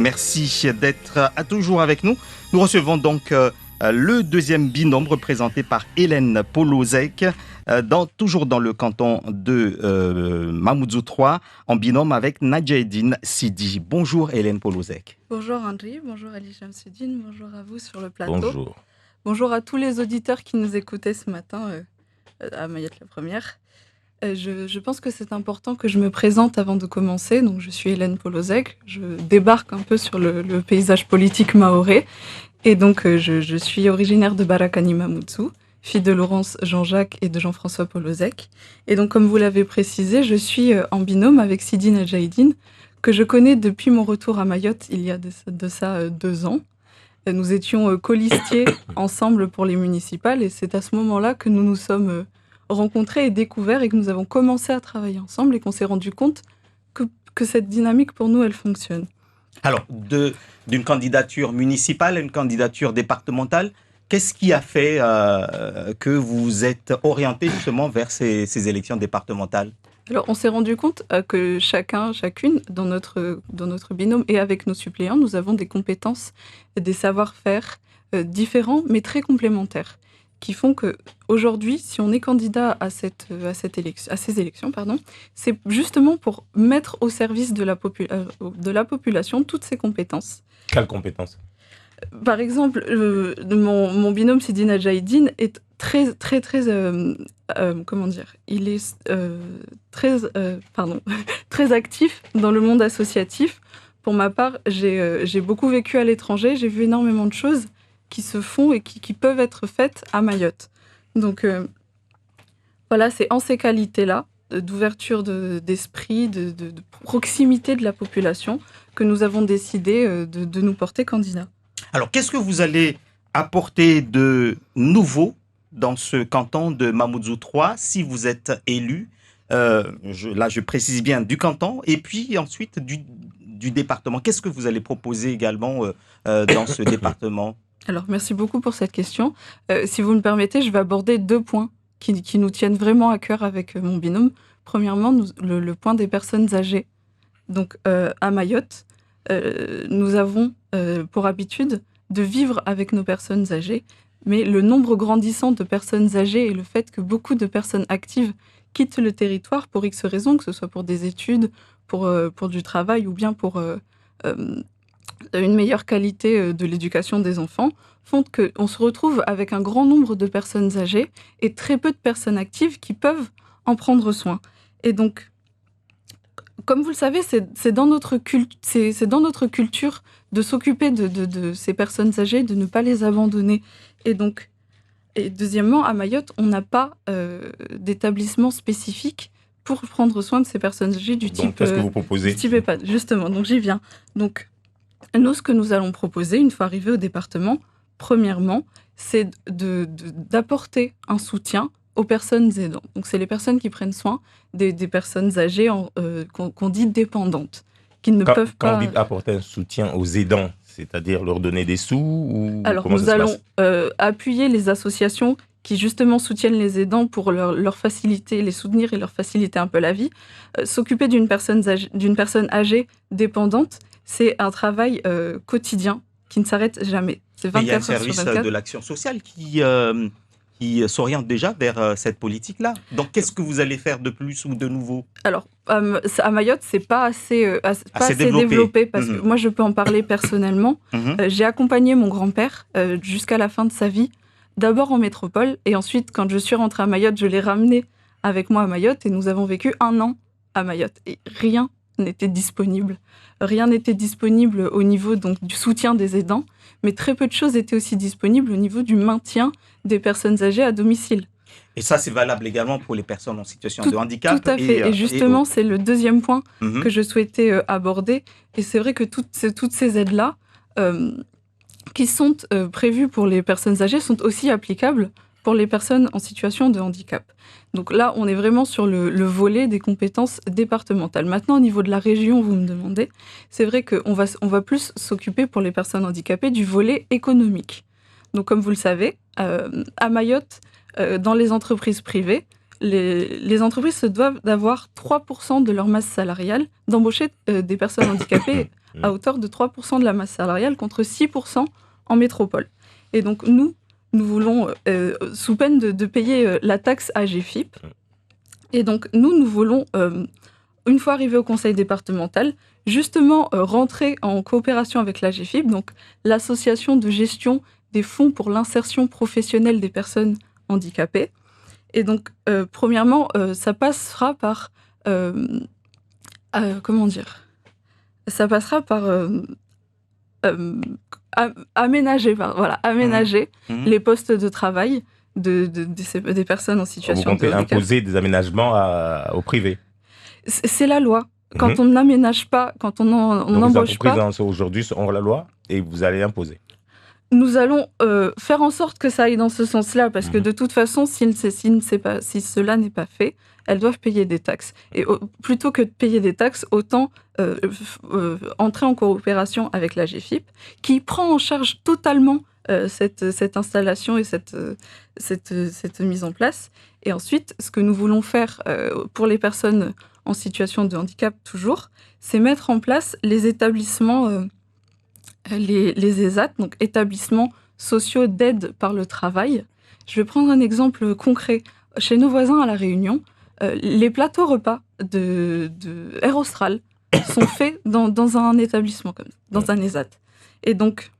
Merci d'être toujours avec nous. Nous recevons donc le deuxième binôme représenté par Hélène Polozek, toujours dans le canton de Mamoudzou 3, en binôme avec Nadjaïdine Sidi. Bonjour Hélène Polozek. Bonjour André, bonjour Ali Shamsuddin, bonjour à vous sur le plateau. Bonjour. Bonjour à tous les auditeurs qui nous écoutaient ce matin à Mayotte la Première. Je pense que c'est important que je me présente avant de commencer. Donc, je suis Hélène Polozek, je débarque un peu sur le paysage politique mahorais. Et donc, je suis originaire de Barakani Mamoudzou, fille de Laurence Jean-Jacques et de Jean-François Polozek. Et donc, comme vous l'avez précisé, je suis en binôme avec Sidi Nadjaïdine, que je connais depuis mon retour à Mayotte il y a de ça 2 ans. Nous étions colistiers ensemble pour les municipales et c'est à ce moment-là que nous nous sommes rencontrés et découverts et que nous avons commencé à travailler ensemble et qu'on s'est rendu compte que cette dynamique pour nous, elle fonctionne. Alors, d'une candidature municipale à une candidature départementale, qu'est-ce qui a fait que vous vous êtes orienté justement vers ces élections départementales ? Alors, on s'est rendu compte que chacune, dans notre binôme et avec nos suppléants, nous avons des compétences, des savoir-faire différents, mais très complémentaires, qui font qu'aujourd'hui, si on est candidat à ces élections, c'est justement pour mettre au service de la population toutes ces compétences. Quelles compétences ? Par exemple, mon binôme Sidi Nadjaïdine est très il est très actif dans le monde associatif. Pour ma part, j'ai beaucoup vécu à l'étranger, j'ai vu énormément de choses qui se font et qui peuvent être faites à Mayotte. Donc voilà, c'est en ces qualités-là, d'ouverture d'esprit, de proximité de la population, que nous avons décidé de nous porter candidat. Alors, qu'est-ce que vous allez apporter de nouveau dans ce canton de Mamoudzou 3 si vous êtes élu, je précise bien du canton, et puis ensuite du département. Qu'est-ce que vous allez proposer également dans ce département ? Alors, merci beaucoup pour cette question. Si vous me permettez, je vais aborder 2 points qui nous tiennent vraiment à cœur avec mon binôme. Premièrement, le point des personnes âgées. Donc, à Mayotte, nous avons pour habitude de vivre avec nos personnes âgées, mais le nombre grandissant de personnes âgées et le fait que beaucoup de personnes actives quittent le territoire pour X raisons, que ce soit pour des études, pour du travail ou bien pour une meilleure qualité de l'éducation des enfants, font qu'on se retrouve avec un grand nombre de personnes âgées et très peu de personnes actives qui peuvent en prendre soin. Et donc, comme vous le savez, c'est dans notre culture de s'occuper de ces personnes âgées, de ne pas les abandonner. Et deuxièmement, à Mayotte, on n'a pas d'établissement spécifique pour prendre soin de ces personnes âgées du type... Qu'est-ce que vous proposez ? Du type EHPAD, justement, donc j'y viens. Donc, nous, ce que nous allons proposer, une fois arrivés au département, premièrement, c'est d'apporter un soutien aux personnes aidantes. Donc, c'est les personnes qui prennent soin des personnes âgées qu'on dit dépendantes, qui ne peuvent pas... Quand on dit apporter un soutien aux aidants, c'est-à-dire leur donner des sous ou Alors, comment nous ça se allons passe appuyer les associations qui, justement, soutiennent les aidants pour leur faciliter, les soutenir et leur faciliter un peu la vie. S'occuper d'une personne âgée dépendante, c'est un travail quotidien qui ne s'arrête jamais. C'est 24 il y a un heures sur service 24. de l'action sociale qui s'oriente déjà vers cette politique-là. Donc, qu'est-ce que vous allez faire de plus ou de nouveau ? Alors, à Mayotte, c'est pas assez développé parce que moi, je peux en parler personnellement. J'ai accompagné mon grand-père jusqu'à la fin de sa vie, d'abord en métropole, et ensuite, quand je suis rentrée à Mayotte, je l'ai ramené avec moi à Mayotte, et nous avons vécu 1 an à Mayotte. Et rien n'était disponible. Rien n'était disponible au niveau donc, du soutien des aidants, mais très peu de choses étaient aussi disponibles au niveau du maintien des personnes âgées à domicile. Et ça, c'est valable également pour les personnes en situation de handicap. Tout à fait. Et justement, c'est le deuxième point que je souhaitais aborder. Et c'est vrai que toutes ces aides-là, qui sont prévues pour les personnes âgées, sont aussi applicables pour les personnes en situation de handicap. Donc là, on est vraiment sur le volet des compétences départementales. Maintenant, au niveau de la région, vous me demandez, c'est vrai qu'on va plus s'occuper pour les personnes handicapées du volet économique. Donc comme vous le savez, à Mayotte, dans les entreprises privées, les entreprises se doivent d'avoir 3% de leur masse salariale, d'embaucher des personnes handicapées à hauteur de 3% de la masse salariale contre 6% en métropole. Et donc nous voulons, sous peine de payer la taxe AGFIP, et donc nous voulons, une fois arrivés au conseil départemental, justement rentrer en coopération avec l'AGFIP, donc l'association de gestion des fonds pour l'insertion professionnelle des personnes handicapées. Et donc, premièrement, ça passera par... comment dire ? Ça passera par aménager les postes de travail des personnes en Vous situation de comptez handicap. imposer des aménagements au privé. C'est la loi. Quand on n'aménage pas, quand on n'embauche pas... Les entreprises aujourd'hui ont la loi et vous allez imposer. Nous allons faire en sorte que ça aille dans ce sens-là, parce que de toute façon, si cela n'est pas fait, elles doivent payer des taxes. Et plutôt que de payer des taxes, autant entrer en coopération avec la GFIP, qui prend en charge totalement cette installation et cette mise en place. Et ensuite, ce que nous voulons faire pour les personnes en situation de handicap, toujours, c'est mettre en place les établissements... les ESAT, donc établissements sociaux d'aide par le travail. Je vais prendre un exemple concret. Chez nos voisins à La Réunion, les plateaux repas de Air Austral sont faits dans un établissement, dans un ESAT. Et donc,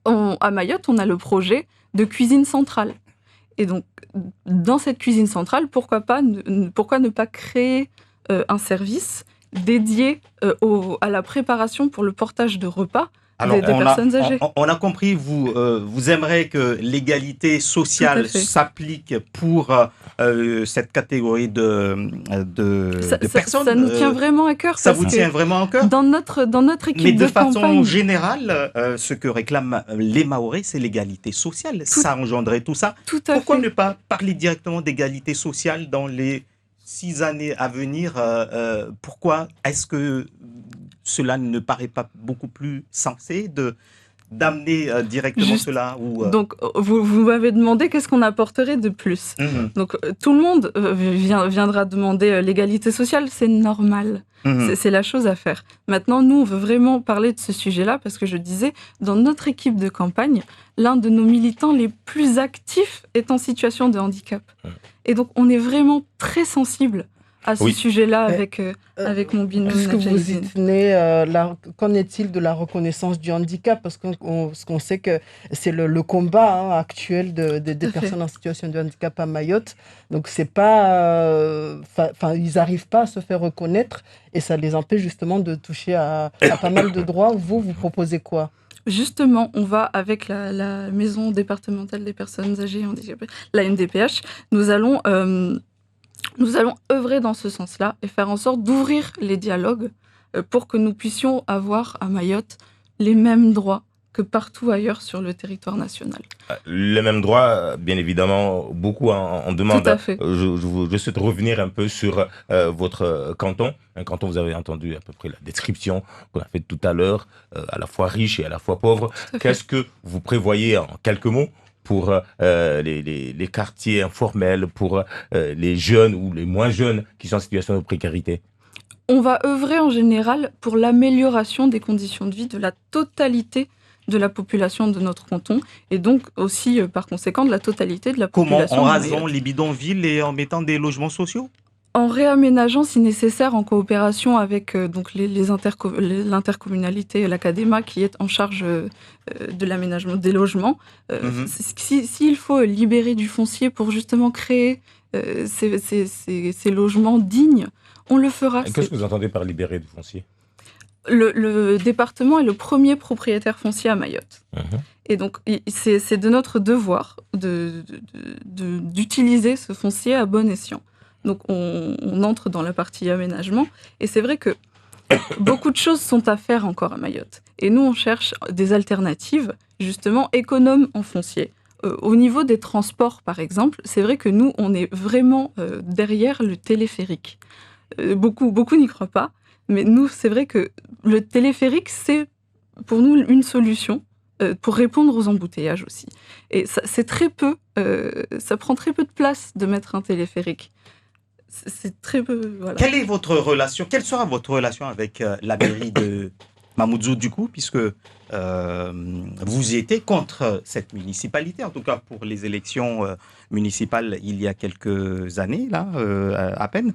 à Mayotte, on a le projet de cuisine centrale. Et donc, dans cette cuisine centrale, pourquoi ne pas créer un service dédié à la préparation pour le portage de repas des personnes âgées. On a compris, vous aimeriez que l'égalité sociale s'applique pour cette catégorie de personnes. Ça nous tient vraiment à cœur. Ça vous tient vraiment à cœur. Dans notre équipe mais de façon campagne, générale, ce que réclament les Mahorais, c'est l'égalité sociale. Ça engendrait tout ça. Pourquoi ne pas parler directement d'égalité sociale dans les 6 années à venir? Pourquoi est-ce que cela ne paraît pas beaucoup plus sensé d'amener directement cela Donc, vous m'avez demandé qu'est-ce qu'on apporterait de plus. Donc, tout le monde viendra demander l'égalité sociale, c'est normal. C'est la chose à faire. Maintenant, nous, on veut vraiment parler de ce sujet-là parce que je disais, dans notre équipe de campagne, l'un de nos militants les plus actifs est en situation de handicap. Et donc, on est vraiment très sensible à ce sujet-là avec mon binôme. Puisque vous y tenez, qu'en est-il de la reconnaissance du handicap? Parce qu'on sait que c'est le combat actuel des personnes en situation de handicap à Mayotte. Donc, c'est pas, ils n'arrivent pas à se faire reconnaître et ça les empêche justement de toucher à pas mal de droits. Vous proposez quoi? Justement, on va avec la Maison départementale des personnes âgées et handicapées, la MDPH, nous allons œuvrer dans ce sens-là et faire en sorte d'ouvrir les dialogues pour que nous puissions avoir à Mayotte les mêmes droits que partout ailleurs sur le territoire national. Les mêmes droits, bien évidemment, beaucoup en demandent. Tout à fait. Je souhaite revenir un peu sur votre canton. Un canton, vous avez entendu à peu près la description qu'on a faite tout à l'heure, à la fois riche et à la fois pauvre. Qu'est-ce que vous prévoyez en quelques mots pour les quartiers informels, pour les jeunes ou les moins jeunes qui sont en situation de précarité? On va œuvrer en général pour l'amélioration des conditions de vie de la totalité de la population de notre canton et donc aussi par conséquent de la totalité de la population. Comment? En rasant les bidonvilles et en mettant des logements sociaux? En réaménageant si nécessaire en coopération avec donc l'intercommunalité, l'Académa qui est en charge de l'aménagement des logements. S'il faut libérer du foncier pour justement créer ces logements dignes, on le fera. Qu'est-ce que vous entendez par libérer du foncier? Le département est le premier propriétaire foncier à Mayotte. Et donc, c'est de notre devoir d'utiliser ce foncier à bon escient. Donc, on entre dans la partie aménagement. Et c'est vrai que beaucoup de choses sont à faire encore à Mayotte. Et nous, on cherche des alternatives, justement, économes en foncier. Au niveau des transports, par exemple, c'est vrai que nous, on est vraiment derrière le téléphérique. Beaucoup n'y croient pas. Mais nous, c'est vrai que le téléphérique, c'est pour nous une solution pour répondre aux embouteillages aussi. Et ça prend très peu de place de mettre un téléphérique. C'est très peu. Voilà. Quelle est votre relation, quelle sera votre relation avec la mairie de Mamoudzou du coup, puisque vous étiez contre cette municipalité, en tout cas pour les élections municipales il y a quelques années, là, à peine.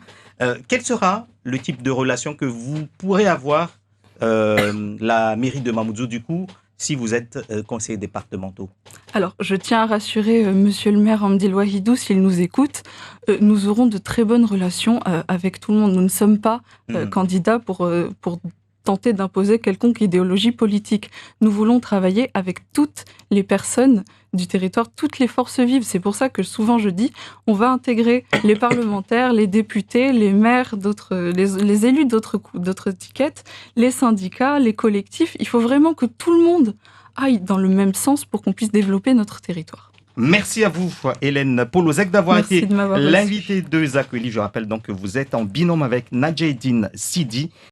Quel sera le type de relation que vous pourrez avoir la mairie de Mamoudzou du coup, si vous êtes conseiller départemental? Alors, je tiens à rassurer Monsieur le maire Hamdil Wahidou, s'il nous écoute, nous aurons de très bonnes relations avec tout le monde. Nous ne sommes pas candidats pour tenter d'imposer quelconque idéologie politique. Nous voulons travailler avec toutes les personnes du territoire, toutes les forces vives. C'est pour ça que souvent je dis, on va intégrer les parlementaires, les députés, les maires, les élus d'autres étiquettes, les syndicats, les collectifs. Il faut vraiment que tout le monde aille dans le même sens pour qu'on puisse développer notre territoire. Merci à vous, Hélène Polozek, d'avoir Merci été de m'avoir reçu. l'invitée de Zakweli. Je rappelle donc que vous êtes en binôme avec Nadjeddine Sidi.